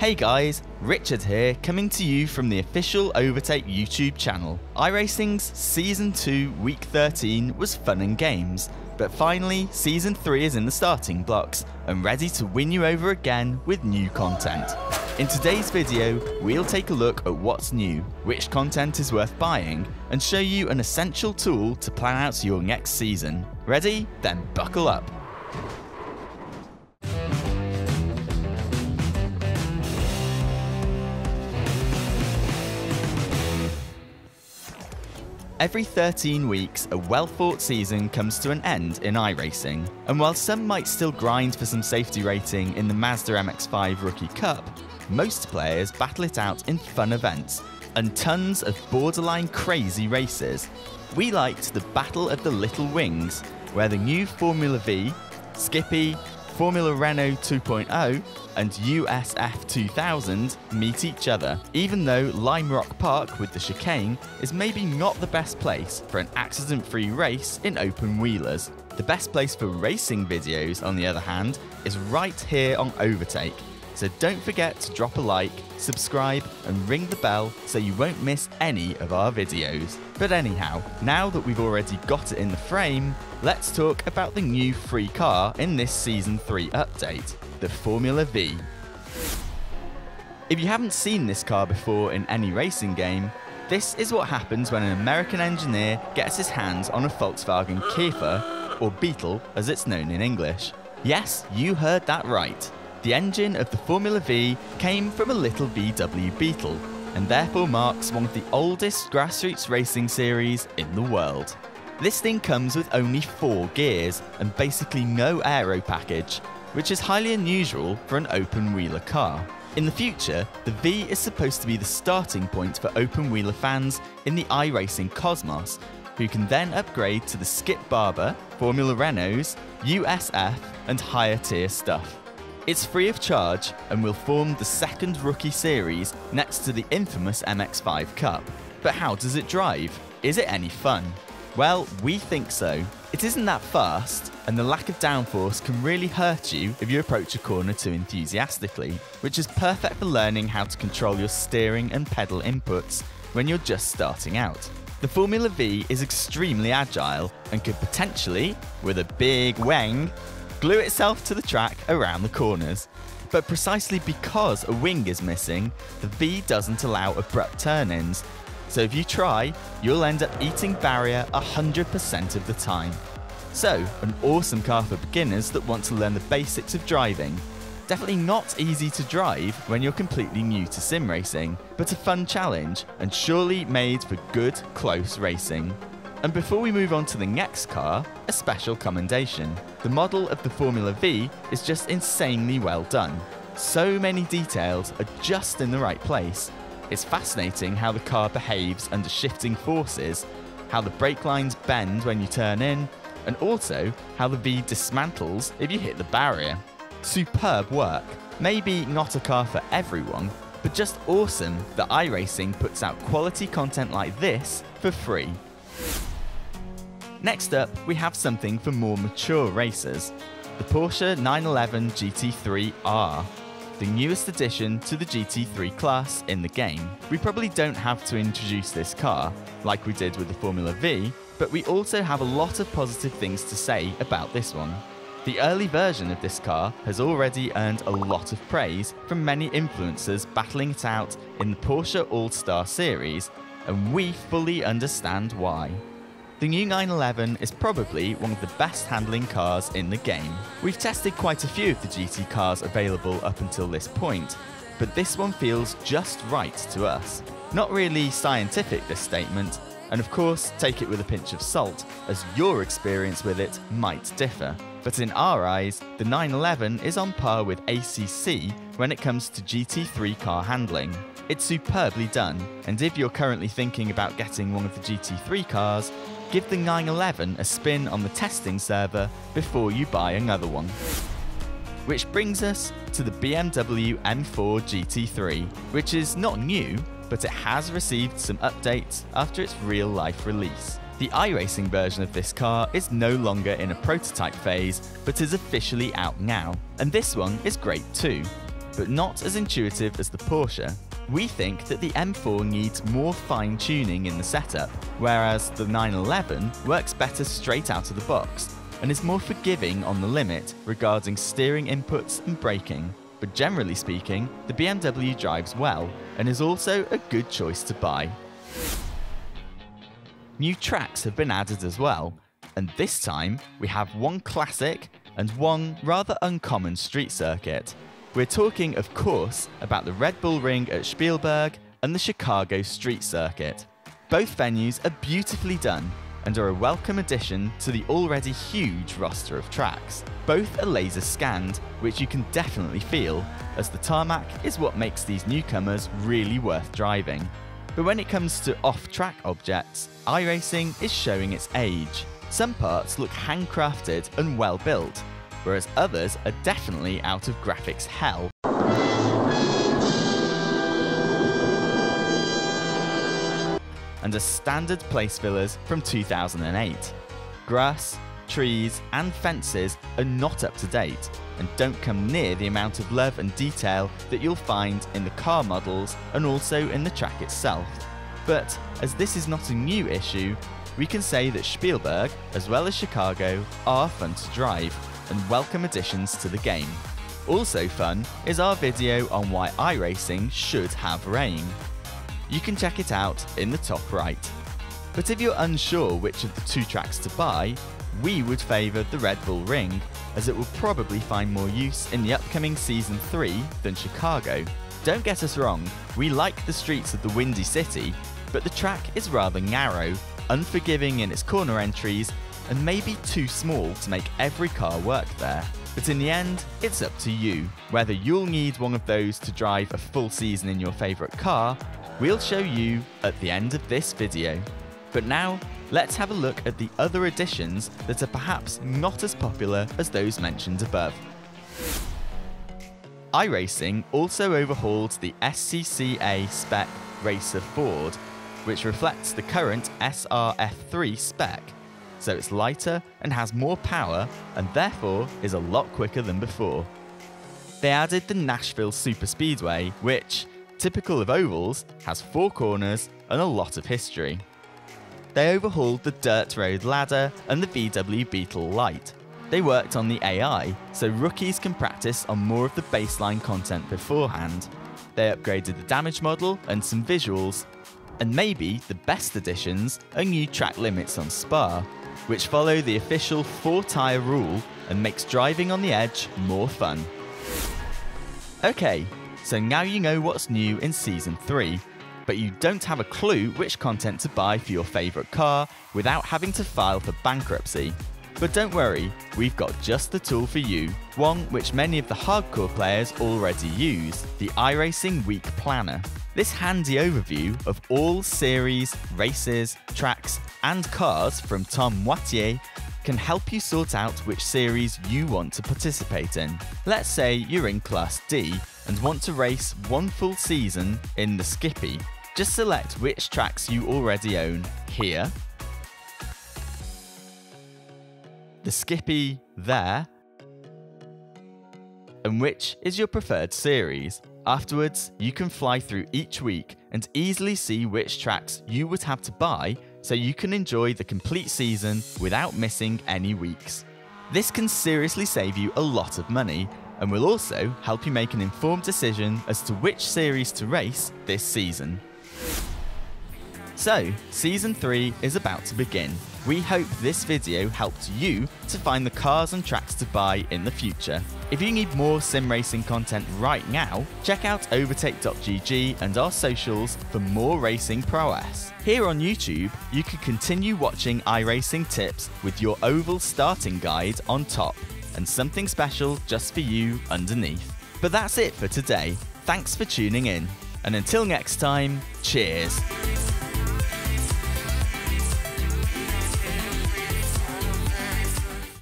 Hey guys, Richard here, coming to you from the official Overtake YouTube channel. iRacing's Season 2 Week 13 was fun and games, but finally Season 3 is in the starting blocks and ready to win you over again with new content. In today's video, we'll take a look at what's new, which content is worth buying, and show you an essential tool to plan out your next season. Ready? Then buckle up. Every 13 weeks, a well-fought season comes to an end in iRacing, and while some might still grind for some safety rating in the Mazda MX-5 Rookie Cup, most players battle it out in fun events and tons of borderline crazy races. We liked the Battle of the Little Wings, where the new Formula Vee, Skippy, Formula Renault 2.0 and USF 2000 meet each other, even though Lime Rock Park with the chicane is maybe not the best place for an accident-free race in open wheelers. The best place for racing videos, on the other hand, is right here on Overtake. So don't forget to drop a like, subscribe and ring the bell so you won't miss any of our videos. But anyhow, now that we've already got it in the frame, let's talk about the new free car in this Season 3 update, the Formula Vee. If you haven't seen this car before in any racing game, this is what happens when an American engineer gets his hands on a Volkswagen Käfer, or Beetle as it's known in English. Yes, you heard that right. The engine of the Formula Vee came from a little VW Beetle, and therefore marks one of the oldest grassroots racing series in the world. This thing comes with only 4 gears and basically no aero package, which is highly unusual for an open wheeler car. In the future, the Vee is supposed to be the starting point for open wheeler fans in the iRacing cosmos, who can then upgrade to the Skip Barber, Formula Renaults, USF and higher tier stuff. It's free of charge and will form the second rookie series next to the infamous MX-5 Cup. But how does it drive? Is it any fun? Well, we think so. It isn't that fast, and the lack of downforce can really hurt you if you approach a corner too enthusiastically, which is perfect for learning how to control your steering and pedal inputs when you're just starting out. The Formula Vee is extremely agile and could potentially, with a big wang, glue itself to the track around the corners. But precisely because a wing is missing, the Vee doesn't allow abrupt turn-ins, so if you try, you'll end up eating barrier 100% of the time. So, an awesome car for beginners that want to learn the basics of driving. Definitely not easy to drive when you're completely new to sim racing, but a fun challenge and surely made for good, close racing. And before we move on to the next car, a special commendation. The model of the Formula Vee is just insanely well done. So many details are just in the right place. It's fascinating how the car behaves under shifting forces, how the brake lines bend when you turn in, and also how the Vee dismantles if you hit the barrier. Superb work. Maybe not a car for everyone, but just awesome that iRacing puts out quality content like this for free. Next up, we have something for more mature racers, the Porsche 911 GT3 R, the newest addition to the GT3 class in the game. We probably don't have to introduce this car, like we did with the Formula Vee, but we also have a lot of positive things to say about this one. The early version of this car has already earned a lot of praise from many influencers battling it out in the Porsche All-Star Series, and we fully understand why. The new 911 is probably one of the best handling cars in the game. We've tested quite a few of the GT cars available up until this point, but this one feels just right to us. Not really scientific, this statement, and of course take it with a pinch of salt, as your experience with it might differ. But in our eyes, the 911 is on par with ACC when it comes to GT3 car handling. It's superbly done, and if you're currently thinking about getting one of the GT3 cars, give the 911 a spin on the testing server before you buy another one. Which brings us to the BMW M4 GT3, which is not new, but it has received some updates after its real-life release. The iRacing version of this car is no longer in a prototype phase, but is officially out now, and this one is great too. but not as intuitive as the Porsche. We think that the M4 needs more fine-tuning in the setup, whereas the 911 works better straight out of the box and is more forgiving on the limit regarding steering inputs and braking. But generally speaking, the BMW drives well and is also a good choice to buy. New tracks have been added as well, and this time we have one classic and one rather uncommon street circuit. We're talking, of course, about the Red Bull Ring at Spielberg and the Chicago Street Circuit. Both venues are beautifully done and are a welcome addition to the already huge roster of tracks. Both are laser scanned, which you can definitely feel, as the tarmac is what makes these newcomers really worth driving. But when it comes to off-track objects, iRacing is showing its age. Some parts look handcrafted and well built, whereas others are definitely out of graphics hell. And are standard place fillers from 2008. Grass, trees and fences are not up to date and don't come near the amount of love and detail that you'll find in the car models and also in the track itself. But as this is not a new issue, we can say that Spielberg, as well as Chicago, are fun to drive and welcome additions to the game. Also fun is our video on why iRacing should have rain. You can check it out in the top right. But if you're unsure which of the two tracks to buy, we would favour the Red Bull Ring, as it will probably find more use in the upcoming Season 3 than Chicago. Don't get us wrong, we like the streets of the Windy City, but the track is rather narrow, unforgiving in its corner entries, and maybe too small to make every car work there. But in the end, it's up to you. Whether you'll need one of those to drive a full season in your favourite car, we'll show you at the end of this video. But now, let's have a look at the other additions that are perhaps not as popular as those mentioned above. iRacing also overhauled the SCCA spec Racer Ford, which reflects the current SRF3 spec, so it's lighter and has more power and therefore is a lot quicker than before. They added the Nashville Superspeedway, which, typical of ovals, has 4 corners and a lot of history. They overhauled the Dirt Road Ladder and the VW Beetle Light. They worked on the AI, so rookies can practice on more of the baseline content beforehand. They upgraded the damage model and some visuals. And maybe the best additions are new track limits on Spa, which follow the official 4-tyre rule and makes driving on the edge more fun. Okay, so now you know what's new in Season 3, but you don't have a clue which content to buy for your favourite car without having to file for bankruptcy. But don't worry, we've got just the tool for you, one which many of the hardcore players already use, the iRacing Week Planner. This handy overview of all series, races, tracks and cars from Tom Moitié can help you sort out which series you want to participate in. Let's say you're in Class D and want to race one full season in the Skippy. Just select which tracks you already own here, the Skippy there, and which is your preferred series. Afterwards, you can fly through each week and easily see which tracks you would have to buy so you can enjoy the complete season without missing any weeks. This can seriously save you a lot of money and will also help you make an informed decision as to which series to race this season. So, Season 3 is about to begin. We hope this video helped you to find the cars and tracks to buy in the future. If you need more sim racing content right now, check out overtake.gg and our socials for more racing prowess. Here on YouTube, you can continue watching iRacing tips with your oval starting guide on top, and something special just for you underneath. But that's it for today. Thanks for tuning in, and until next time, cheers!